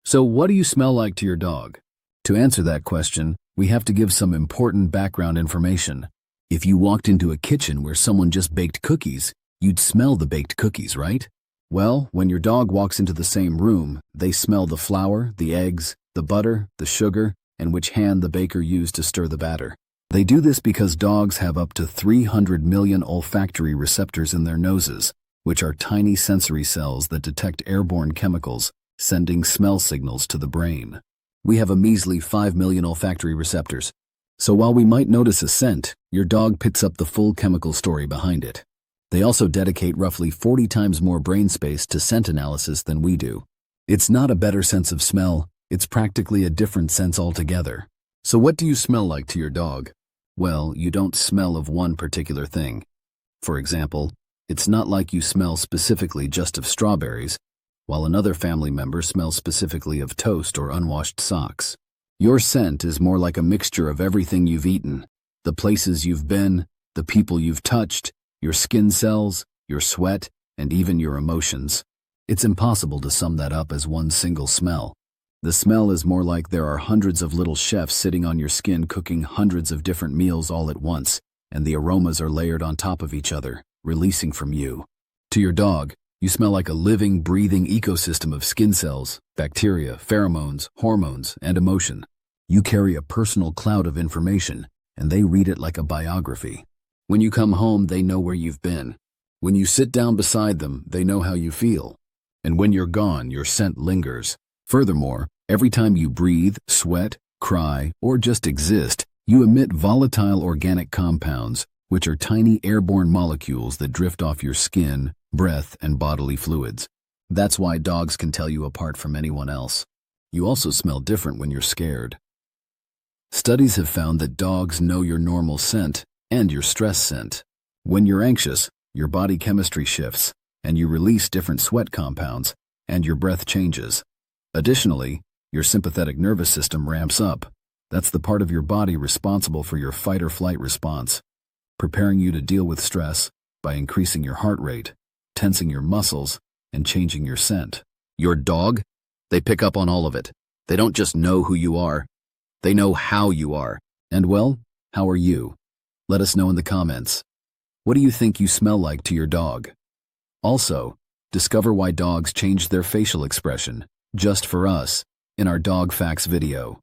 So what do you smell like to your dog? To answer that question, we have to give some important background information. If you walked into a kitchen where someone just baked cookies, you'd smell the baked cookies, right? Well, when your dog walks into the same room, they smell the flour, the eggs, the butter, the sugar, and which hand the baker used to stir the batter. They do this because dogs have up to 300 million olfactory receptors in their noses, which are tiny sensory cells that detect airborne chemicals, sending smell signals to the brain. We have a measly 5 million olfactory receptors. So while we might notice a scent, your dog picks up the full chemical story behind it. They also dedicate roughly 40 times more brain space to scent analysis than we do. It's not a better sense of smell, it's practically a different sense altogether. So what do you smell like to your dog? Well, you don't smell of one particular thing. For example, it's not like you smell specifically just of strawberries, while another family member smells specifically of toast or unwashed socks. Your scent is more like a mixture of everything you've eaten, the places you've been, the people you've touched, your skin cells, your sweat, and even your emotions. It's impossible to sum that up as one single smell. The smell is more like there are hundreds of little chefs sitting on your skin cooking hundreds of different meals all at once, and the aromas are layered on top of each other, releasing from you. To your dog, you smell like a living, breathing ecosystem of skin cells, bacteria, pheromones, hormones, and emotion. You carry a personal cloud of information, and they read it like a biography. When you come home, they know where you've been. When you sit down beside them, they know how you feel. And when you're gone, your scent lingers. Furthermore, every time you breathe, sweat, cry, or just exist, you emit volatile organic compounds, which are tiny airborne molecules that drift off your skin, breath, and bodily fluids. That's why dogs can tell you apart from anyone else. You also smell different when you're scared. Studies have found that dogs know your normal scent and your stress scent. When you're anxious, your body chemistry shifts, and you release different sweat compounds, and your breath changes. Additionally, your sympathetic nervous system ramps up. That's the part of your body responsible for your fight or flight response, preparing you to deal with stress by increasing your heart rate, tensing your muscles, and changing your scent. Your dog? They pick up on all of it. They don't just know who you are. They know how you are. And well, how are you? Let us know in the comments. What do you think you smell like to your dog? Also, discover why dogs change their facial expression, just for us, in our Dog Facts video.